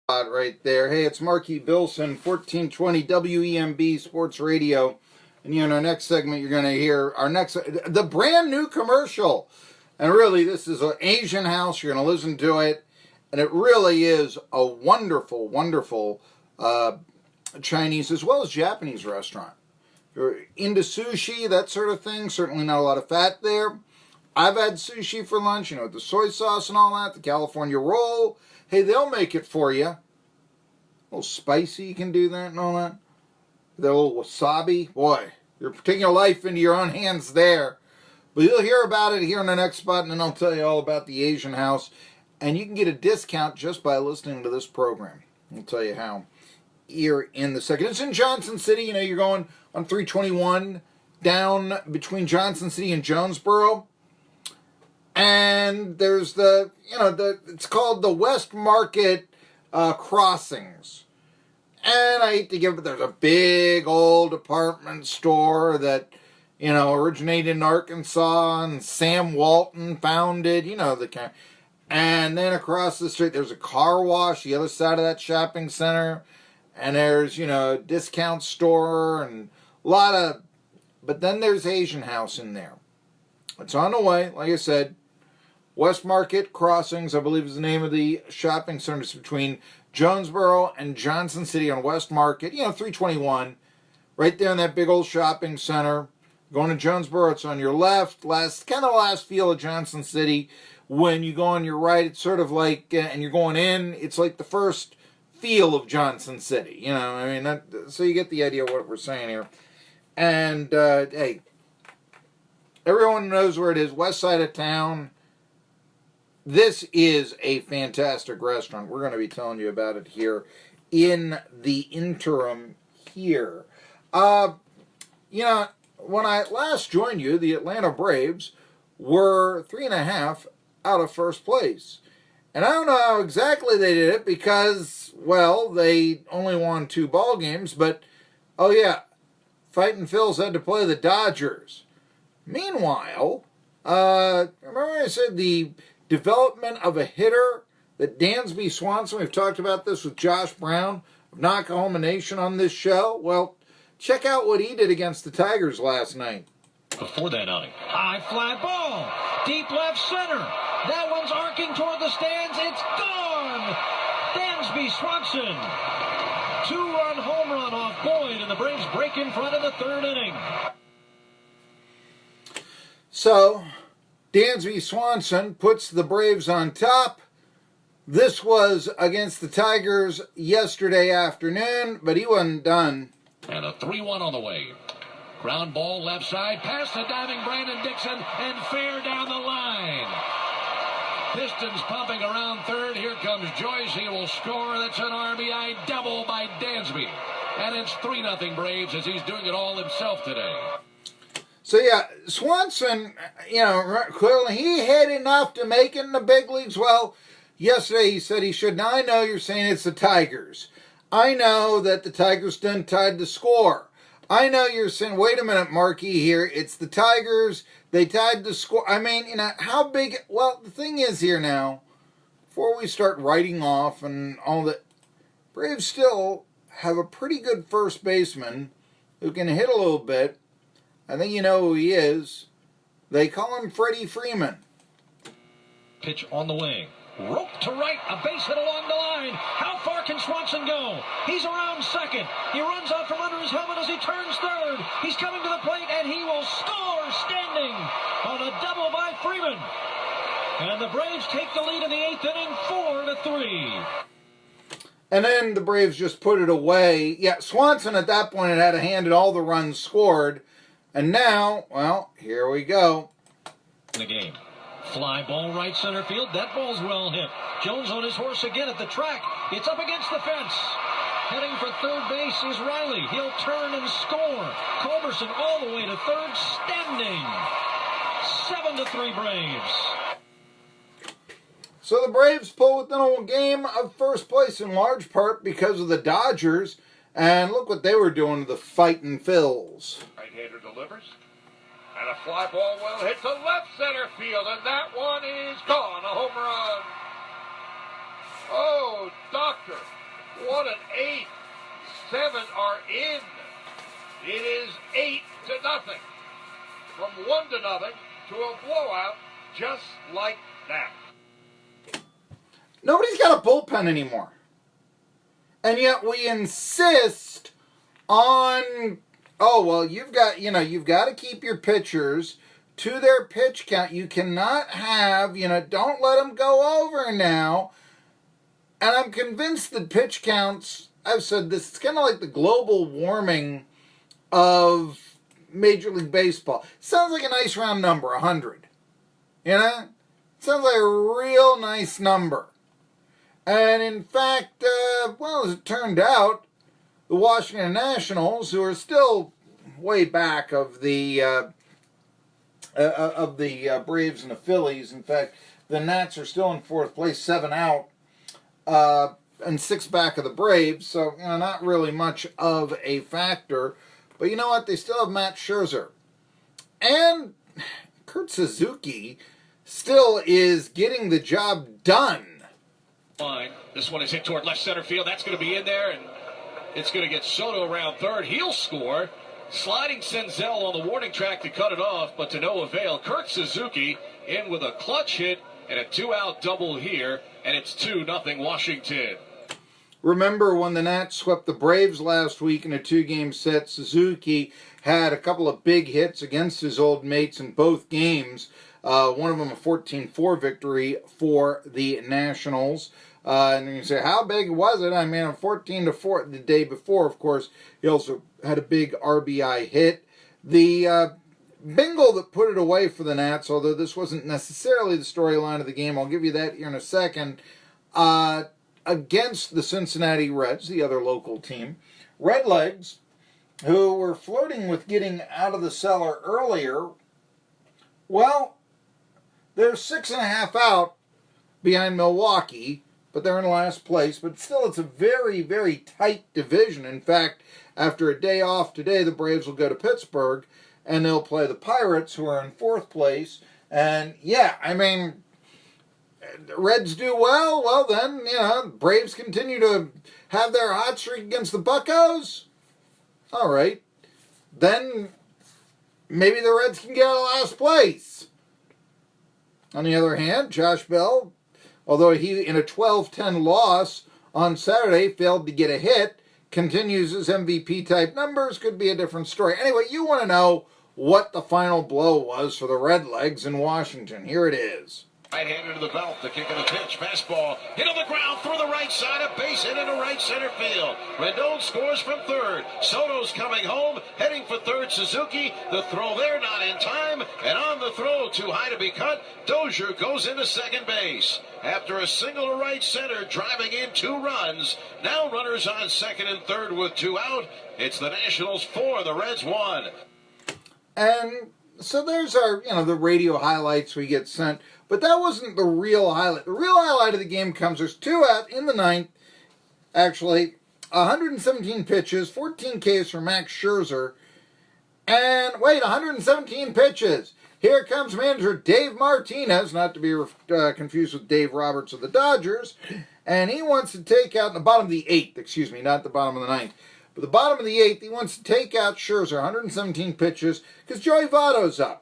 Right there. Hey, it's Marky, Billson, 1420 WEMB Sports Radio. And in our next segment, you're going to hear the brand new commercial. And really, this is an Asian house. You're going to listen to it. And it really is a wonderful, wonderful Chinese as well as Japanese restaurant. If you're into sushi, that sort of thing, certainly not a lot of fat there. I've had sushi for lunch, with the soy sauce and all that, the California roll. Hey, they'll make it for you. A little spicy, you can do that and all that. The little wasabi. Boy, you're taking your life into your own hands there. But you'll hear about it here in the next spot, and then I'll tell you all about the Asian house. And you can get a discount just by listening to this program. I'll tell you how here in the second. It's in Johnson City. You're going on 321 down between Johnson City and Jonesboro. And there's it's called the West Market Crossings. And I hate to give it, there's a big old department store that, originated in Arkansas and Sam Walton founded, the kind. And then across the street, there's a car wash, the other side of that shopping center. And there's, a discount store and a lot of, but then there's Asian House in there. It's on the way, like I said. West Market Crossings, I believe is the name of the shopping center. It's between Jonesboro and Johnson City on West Market, 321. Right there in that big old shopping center. Going to Jonesboro, it's on your left. Last feel of Johnson City. When you go on your right, it's sort of like, and you're going in, it's like the first feel of Johnson City. So you get the idea of what we're saying here. And, hey, everyone knows where it is, west side of town. This is a fantastic restaurant. We're going to be telling you about it here in the interim here. When I last joined you, the Atlanta Braves were 3.5 out of first place. And I don't know how exactly they did it because, they only won 2 ball games. But, Fightin' Phils had to play the Dodgers. Meanwhile, remember I said the development of a hitter that Dansby Swanson, we've talked about this with Josh Brown of Knockahoma Nation on this show. Well, check out what he did against the Tigers last night. Before that outing, high fly ball, deep left center. That one's arcing toward the stands. It's gone. Dansby Swanson. 2-run home run off Boyd, and the Braves break in front in the third inning. So, Dansby Swanson puts the Braves on top. This was against the Tigers yesterday afternoon, but he wasn't done. And a 3-1 on the way. Ground ball left side, past the diving Brandon Dixon, and fair down the line. Pistons pumping around third. Here comes Joyce. He will score. That's an RBI double by Dansby. And it's 3-0 Braves as he's doing it all himself today. So, Swanson, clearly he had enough to make it in the big leagues. Well, yesterday he said he should. Now, I know you're saying it's the Tigers. I know that the Tigers done tied the score. I know you're saying, wait a minute, Marky, here. It's the Tigers. They tied the score. I mean, how big? Well, the thing is here now, before we start writing off and all that, Braves still have a pretty good first baseman who can hit a little bit. I think you know who he is. They call him Freddie Freeman. Pitch on the wing. Rope to right. A base hit along the line. How far can Swanson go? He's around second. He runs out from under his helmet as he turns third. He's coming to the plate, and he will score standing on a double by Freeman. And the Braves take the lead in the 8th inning, 4-3. And then the Braves just put it away. Yeah, Swanson at that point had a hand in all the runs scored. And now, here we go. The game. Fly ball right center field. That ball's well hit. Jones on his horse again at the track. It's up against the fence. Heading for third base is Riley. He'll turn and score. Culberson all the way to third, standing. 7-3 Braves. So the Braves pull within a game of first place in large part because of the Dodgers. And look what they were doing to the Fightin' Phils. Right-hander delivers. And a fly ball well hit to left center field. And that one is gone. A home run. Oh, doctor, what an 8. 7 are in. It is 8-0. From 1-0 to a blowout just like that. Nobody's got a bullpen anymore. And yet we insist on, oh, well, you've got to keep your pitchers to their pitch count. You cannot have, don't let them go over now. And I'm convinced that pitch counts, I've said this, it's kind of like the global warming of Major League Baseball. Sounds like a nice round number, 100. Sounds like a real nice number. And in fact, as it turned out, the Washington Nationals, who are still way back of the Braves and the Phillies. In fact, the Nats are still in 4th place, 7 out, and 6 back of the Braves. So not really much of a factor. But you know what? They still have Matt Scherzer, and Kurt Suzuki still is getting the job done. This one is hit toward left center field. That's going to be in there, and it's going to get Soto around third. He'll score. Sliding Senzel on the warning track to cut it off, but to no avail. Kurt Suzuki in with a clutch hit and a 2-out double here, and it's 2-0 Washington. Remember when the Nats swept the Braves last week in a 2-game set, Suzuki had a couple of big hits against his old mates in both games. One of them a 14-4 victory for the Nationals. And you say, how big was it? I mean, a 14-4 the day before, of course. He also had a big RBI hit. The bingle that put it away for the Nats, although this wasn't necessarily the storyline of the game, I'll give you that here in a second, against the Cincinnati Reds, the other local team. Redlegs, who were flirting with getting out of the cellar earlier, well, they're 6.5 out behind Milwaukee, but they're in last place. But still, it's a very, very tight division. In fact, after a day off today, the Braves will go to Pittsburgh, and they'll play the Pirates, who are in 4th place. And, yeah, I mean, the Reds do well then, Braves continue to have their hot streak against the Buccos. All right. Then maybe the Reds can get out of last place. On the other hand, Josh Bell, although he, in a 12-10 loss on Saturday, failed to get a hit, continues his MVP-type numbers. Could be a different story. Anyway, you want to know what the final blow was for the Redlegs in Washington. Here it is. Right-handed to the belt, the kick of the pitch, fastball, hit on the ground through the right side, a base hit into right center field. Rendon scores from third. Soto's coming home, heading for third. Suzuki, the throw there, not in time, and on the throw, too high to be cut. Dozier goes into second base. After a single to right center, driving in 2 runs. Now runners on second and third with 2 out. It's the Nationals 4, the Reds 1. And so there's our, the radio highlights we get sent. But that wasn't the real highlight. The real highlight of the game comes, there's 2 out in the 9th. Actually, 117 pitches, 14 Ks for Max Scherzer. And, 117 pitches. Here comes manager Dave Martinez, not to be confused with Dave Roberts of the Dodgers. And he wants to take out, in the bottom of the 8th, not the bottom of the 9th. But the bottom of the 8th, he wants to take out Scherzer, 117 pitches, because Joey Votto's up.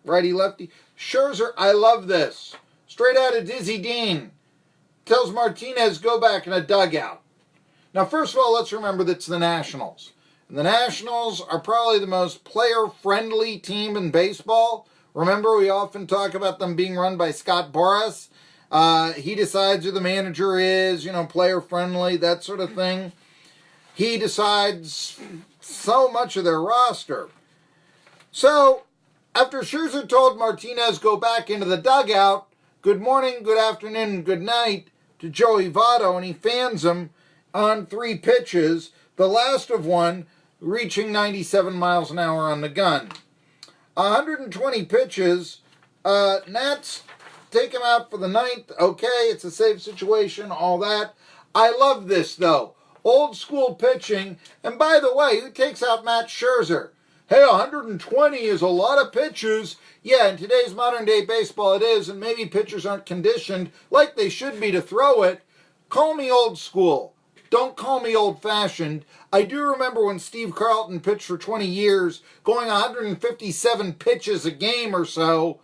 Righty-lefty. Scherzer, I love this. Straight out of Dizzy Dean. Tells Martinez, go back in a dugout. Now, first of all, let's remember that's the Nationals. And the Nationals are probably the most player-friendly team in baseball. Remember, we often talk about them being run by Scott Boras. He decides who the manager is, player-friendly, that sort of thing. He decides so much of their roster. So, after Scherzer told Martinez go back into the dugout, good morning, good afternoon, and good night to Joey Votto, and he fans him on 3 pitches, the last of one reaching 97 miles an hour on the gun. 120 pitches, Nats take him out for the 9th. Okay, it's a safe situation, all that. I love this, though. Old school pitching. And by the way, who takes out Matt Scherzer? Hey, 120 is a lot of pitches. Yeah, in today's modern day baseball it is, and maybe pitchers aren't conditioned like they should be to throw it. Call me old school. Don't call me old-fashioned. I do remember when Steve Carlton pitched for 20 years, going 157 pitches a game or so.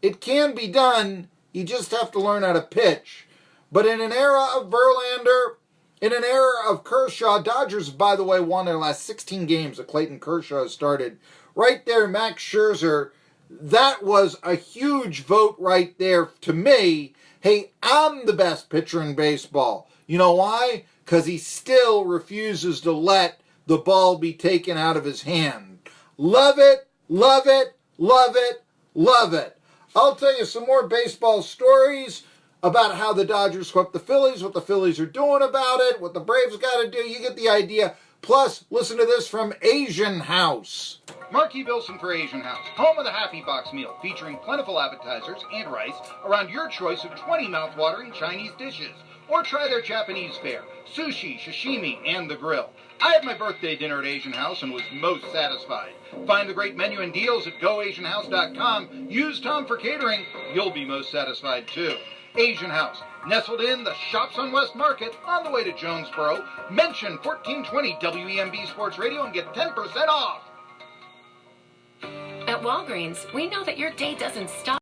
It can be done. You just have to learn how to pitch. But in an era of Verlander, in an era of Kershaw, Dodgers, by the way, won their last 16 games that Clayton Kershaw started. Right there, Max Scherzer, that was a huge vote right there to me. Hey, I'm the best pitcher in baseball. You know why? Because he still refuses to let the ball be taken out of his hand. Love it, love it, love it, love it. I'll tell you some more baseball stories about how the Dodgers swept the Phillies, what the Phillies are doing about it, what the Braves got to do. You get the idea. Plus, listen to this from Asian House. Marky Billson for Asian House, home of the Happy Box meal, featuring plentiful appetizers and rice around your choice of 20 mouth-watering Chinese dishes. Or try their Japanese fare, sushi, sashimi, and the grill. I had my birthday dinner at Asian House and was most satisfied. Find the great menu and deals at goasianhouse.com. Use Tom for catering. You'll be most satisfied too. Asian House, nestled in the Shops on West Market on the way to Jonesboro. Mention 1420 WEMB Sports Radio and get 10% off. At Walgreens, we know that your day doesn't stop.